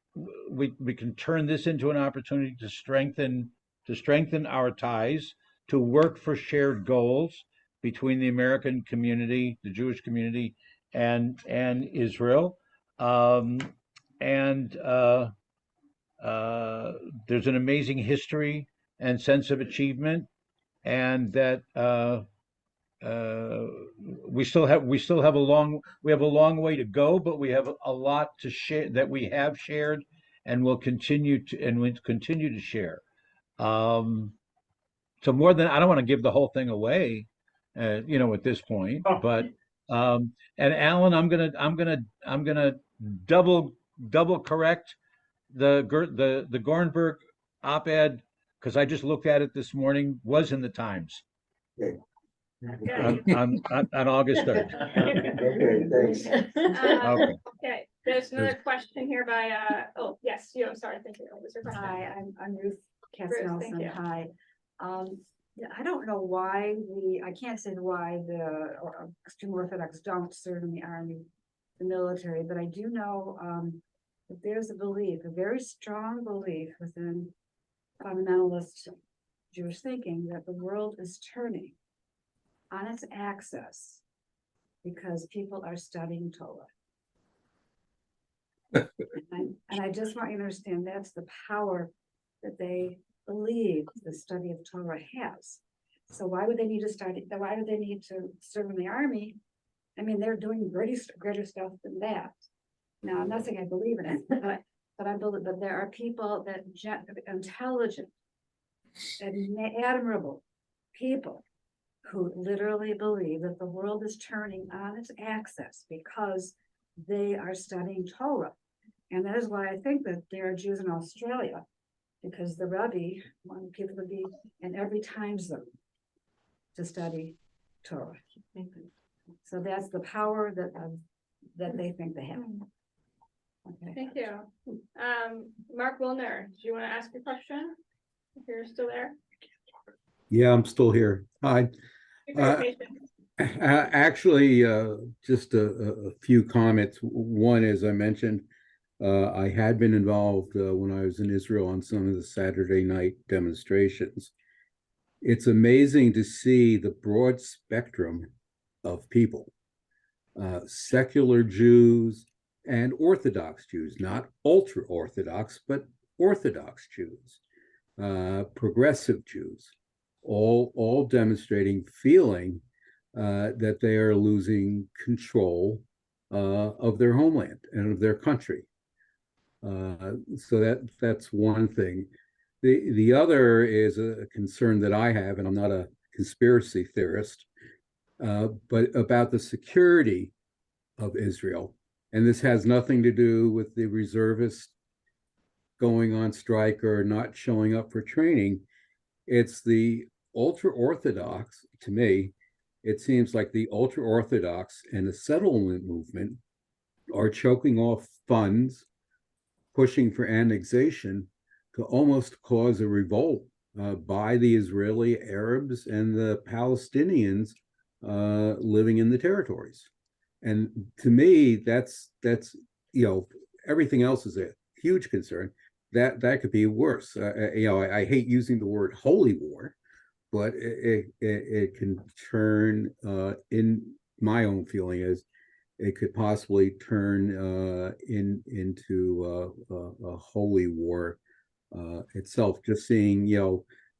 we can turn this into an opportunity to strengthen our ties, to work for shared goals between the American community, the Jewish community, and Israel. And There's an amazing history and sense of achievement, and that we still have a long way to go, but we have a lot to share that we have shared and will continue to share. So more than, I don't want to give the whole thing away, at this point, but and Alan, I'm gonna double correct the Gornberg op-ed, because I just looked at it this morning, was in the Times. Okay. On August 3rd. Okay, thanks. Okay. Okay, there's another question here by, oh, yes, I'm sorry, thank you. What was your question? Hi, I'm Ruth Ruth, thank Katznelson. you. Hi. I don't know why I can't say why the extreme Orthodox don't serve in the army, the military, but I do know that there's a very strong belief within fundamentalist Jewish thinking that the world is turning on its axis because people are studying Torah. And I just want you to understand that's the power that they believe the study of Torah has. So why would they need to study? Why would they need to serve in the army? I mean, they're doing greater stuff than that. Now, I'm not saying I believe in it, but I believe that there are people that intelligent and admirable people who literally believe that the world is turning on its axis because they are studying Torah. And that is why I think that there are Jews in Australia, because the Rabbi wanted people to be in every time zone to study Torah. So that's the power that they think they have. Okay. Thank you. Mark Wilner, do you want to ask a question? If you're still there? Yeah, I'm still here. Hi. Thank you for your patience. Actually, just a few comments. One, as I mentioned, I had been involved when I was in Israel on some of the Saturday night demonstrations. It's amazing to see the broad spectrum of people, secular Jews and Orthodox Jews, not ultra-Orthodox, but Orthodox Jews, progressive Jews, all demonstrating, feeling that they are losing control of their homeland and of their country. So that's one thing. The other is a concern that I have, and I'm not a conspiracy theorist, but about the security of Israel. And this has nothing to do with the reservists going on strike or not showing up for training. It's the ultra-Orthodox. To me, it seems like the ultra-Orthodox and the settlement movement are choking off funds, pushing for annexation to almost cause a revolt by the Israeli Arabs and the Palestinians living in the territories. And to me, that's everything else is a huge concern. That could be worse. I hate using the word holy war, but it can turn, in my own feeling is, it could possibly turn into a holy war itself. Just seeing,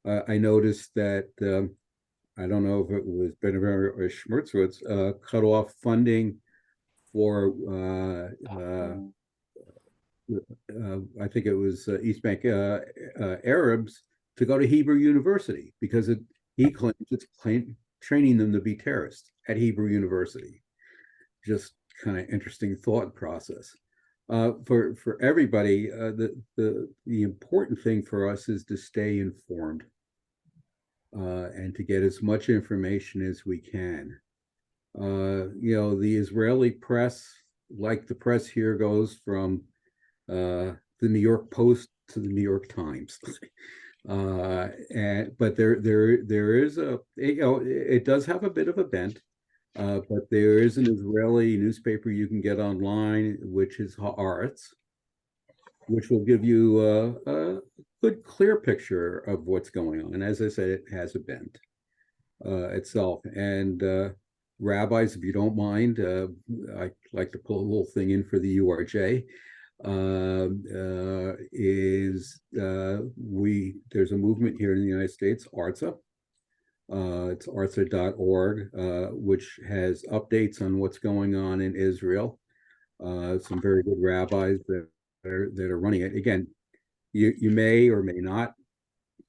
I noticed that I don't know if it was Benavent or Schmertzwitz cut off funding for I think it was East Bank Arabs to go to Hebrew University because he claims it's training them to be terrorists at Hebrew University. Just kind of interesting thought process. For everybody, the important thing for us is to stay informed and to get as much information as we can. The Israeli press, like the press here, goes from the New York Post to the New York Times. But there is it does have a bit of a bent. But there is an Israeli newspaper you can get online, which is Haaretz, which will give you a good, clear picture of what's going on. And as I said, it has a bent itself. And rabbis, if you don't mind, I like to pull a little thing in for the URJ. There's a movement here in the United States, ARTSA. It's artsa.org, which has updates on what's going on in Israel. Some very good rabbis that are running it. Again, you may or may not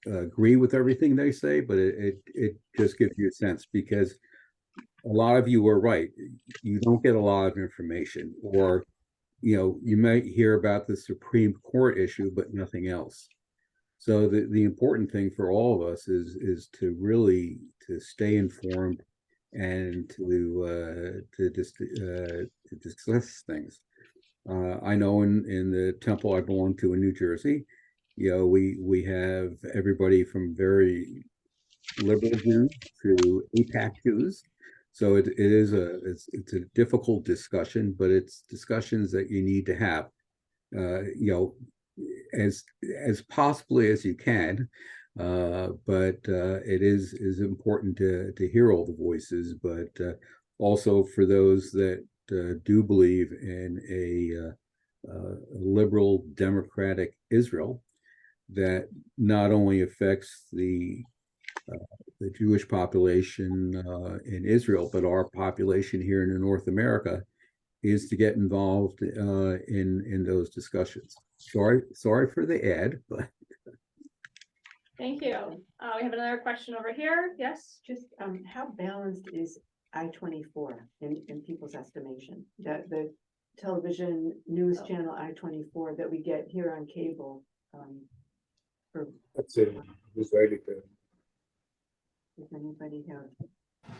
agree with everything they say, but it just gives you a sense, because a lot of you are right. You don't get a lot of information, or you might hear about the Supreme Court issue, but nothing else. So the important thing for all of us is to really stay informed and to discuss things. I know in the temple I belong to in New Jersey, we have everybody from very liberal Jews to APAC Jews. So it's a difficult discussion, but it's discussions that you need to have. As possibly as you can, but it is important to hear all the voices, but also for those that do believe in a liberal democratic Israel that not only affects the Jewish population in Israel, but our population here in North America, is to get involved in those discussions. Sorry for the ad, but Thank you. We have another question over here. Yes. Just how balanced is I-24 in people's estimation? The television news channel I-24 that we get here on cable. That's it. Israeli. Does anybody have?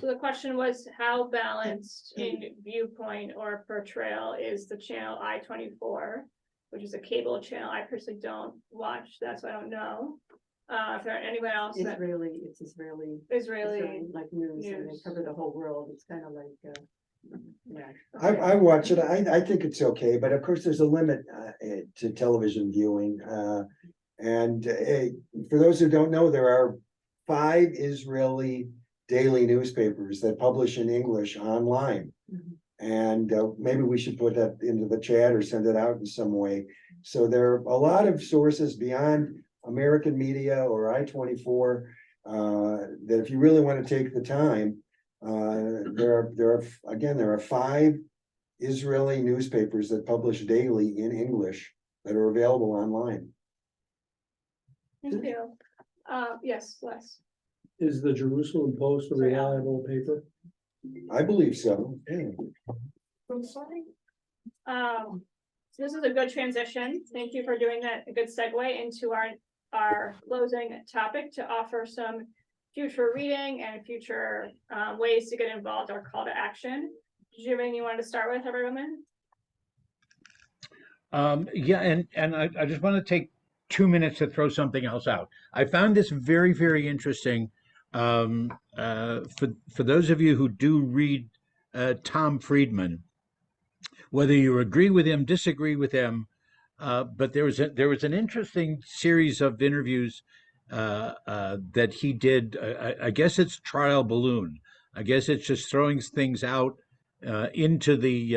So the question was, how balanced in viewpoint or portrayal is the channel I-24, which is a cable channel I personally don't watch, that's why I don't know. If there anyone else that It's Israeli like news, and they cover the whole world. It's kind of like yeah. I watch it. I think it's okay, but of course there's a limit to television viewing. And for those who don't know, there are 5 Israeli daily newspapers that publish in English online. And maybe we should put that into the chat or send it out in some way. So there are a lot of sources beyond American media or I-24 that if you really want to take the time, there are 5 Israeli newspapers that publish daily in English that are available online. Thank you. Yes, Les. Is the Jerusalem Post a reliable paper? I believe so. Yeah. So this is a good transition. Thank you for doing that. A good segue into our closing topic to offer some future reading and future ways to get involved, or call to action. Did you have anything you wanted to start with, everyone? Yeah, and I just want to take 2 minutes to throw something else out. I found this very, very interesting. For those of you who do read Tom Friedman, whether you agree with him, disagree with him, but there was an interesting series of interviews that he did. I guess it's trial balloon. I guess it's just throwing things out into the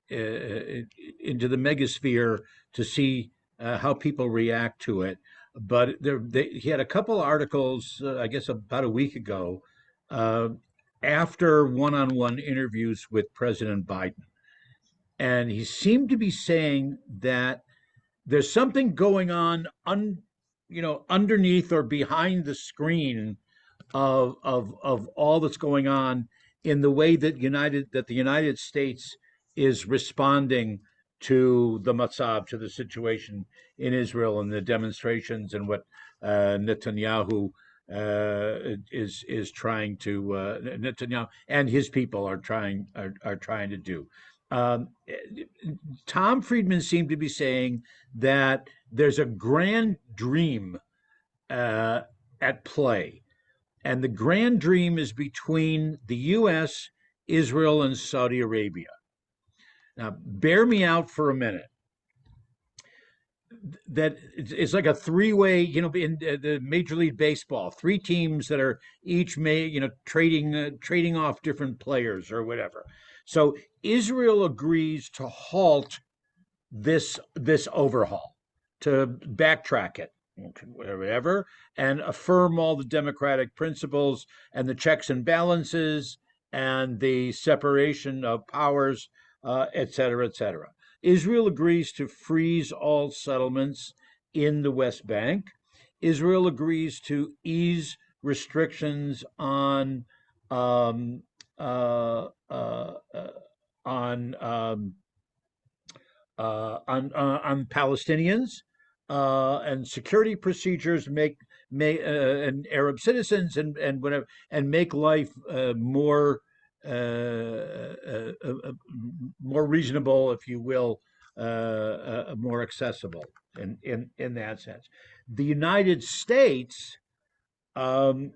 megasphere to see how people react to it. But he had a couple articles, I guess about a week ago, uh, after one-on-one interviews with President Biden, and he seemed to be saying that there's something going on, underneath or behind the screen of all that's going on in the way that the United States is responding to the Mtzav, to the situation in Israel and the demonstrations and what Netanyahu is trying to Netanyahu and his people are trying to do. Um, Tom Friedman seemed to be saying that there's a grand dream at play, and the grand dream is between the U.S., Israel, and Saudi Arabia. Now, bear me out for a minute. That it's like a three-way, in the Major League Baseball, three teams that are each trading off different players or whatever. So Israel agrees to halt this overhaul, to backtrack it, whatever, and affirm all the democratic principles and the checks and balances and the separation of powers, et cetera, et cetera. Israel agrees to freeze all settlements in the West Bank. Israel agrees to ease restrictions on um, uh, uh, uh, on on Palestinians, and security procedures and Arab citizens and whatever, and make life more reasonable, if you will, more accessible in that sense. The United States um,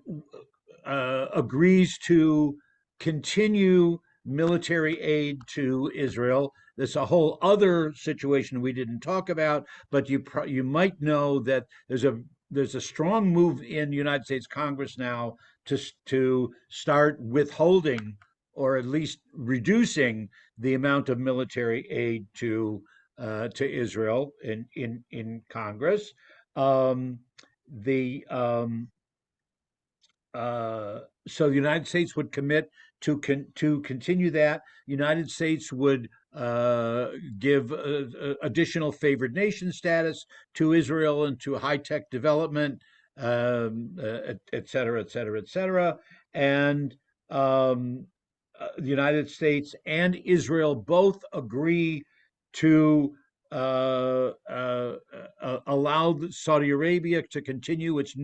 agrees to continue military aid to Israel. There's a whole other situation we didn't talk about, but you might know that there's a strong move in United States Congress now to start withholding or at least reducing the amount of military aid to Israel in Congress. The So the United States would commit to continue that. United States would give additional favored nation status to Israel and to high tech development, et cetera, et cetera, et cetera. And the United States and Israel both agree to allow Saudi Arabia to continue its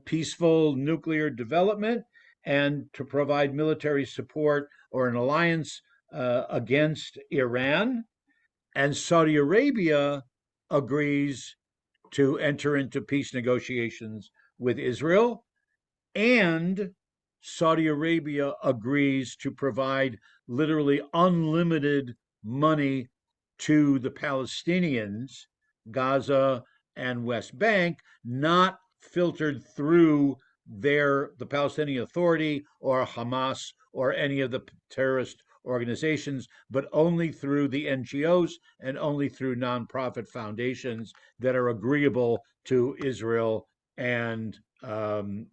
peaceful nuclear development and to provide military support or an alliance against Iran. And Saudi Arabia agrees to enter into peace negotiations with Israel. And Saudi Arabia agrees to provide literally unlimited money to the Palestinians, Gaza and West Bank, not filtered through the Palestinian Authority or Hamas or any of the terrorist organizations, but only through the NGOs and only through nonprofit foundations that are agreeable to Israel and the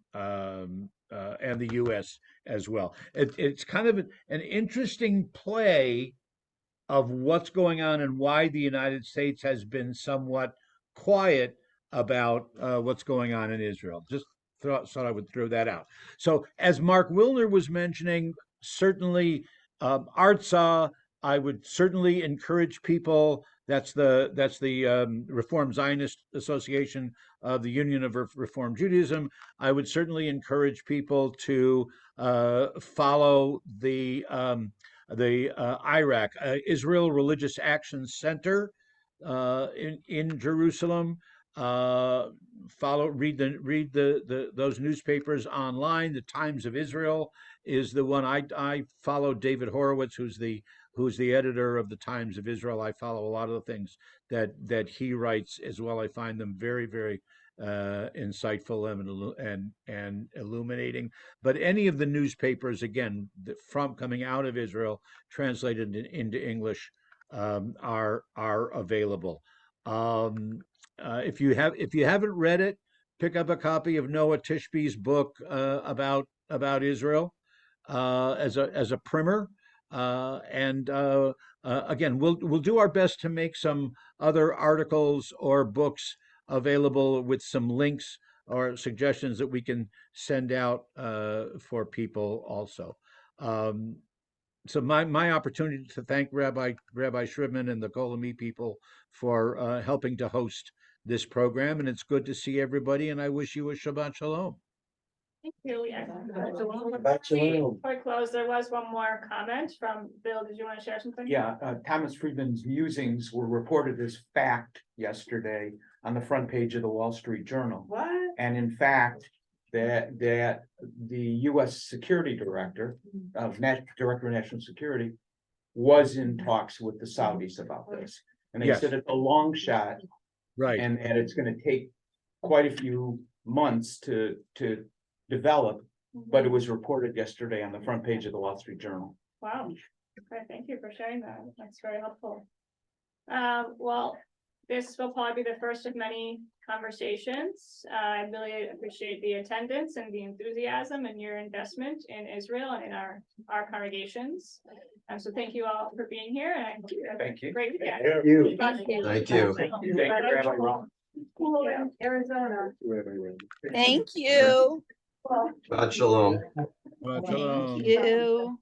U.S. as well. It's kind of an interesting play of what's going on and why the United States has been somewhat quiet about what's going on in Israel. Just thought I would throw that out. So, as Mark Wilner was mentioning, certainly Artsaw, I would certainly encourage people. That's the Reform Zionist Association of the Union of Reform Judaism. I would certainly encourage people to follow the Iraq Israel Religious Action Center in Jerusalem. Read those newspapers online. The Times of Israel is the one I follow. David Horowitz, who's the who's the editor of the Times of Israel. I follow a lot of the things that he writes as well. I find them very, very insightful and illuminating. But any of the newspapers, again, from coming out of Israel, translated into English, are available. If you haven't read it, pick up a copy of Noah Tishby's book about Israel as a primer. Again, we'll do our best to make some other articles or books available with some links or suggestions that we can send out for people also. So my opportunity to thank Rabbi Shribman and the Kolami people for helping to host this program, and it's good to see everybody, and I wish you a Shabbat Shalom. Thank you. Yeah. Shabbat shalom. Before I close, there was one more comment from Bill. Did you want to share something? Yeah, Thomas Friedman's musings were reported as fact yesterday on the front page of the Wall Street Journal. What? And in fact, that the US Security Director of Director of National Security was in talks with the Saudis about this. And they Yes. said it's a long shot Right. and it's gonna take quite a few months to develop, but it was reported yesterday on the front page of the Wall Street Journal. Wow. Okay, thank you for sharing that. That's very helpful. Well, this will probably be the first of many conversations. I really appreciate the attendance and the enthusiasm and your investment in Israel and in our congregations. So thank you all for being here, and Thank you. great weekend. Thank you. Thank you. Thank you, Rabbi Ron. Arizona. Thank you. Shabbat shalom. Shabbat Thank Shalom. you.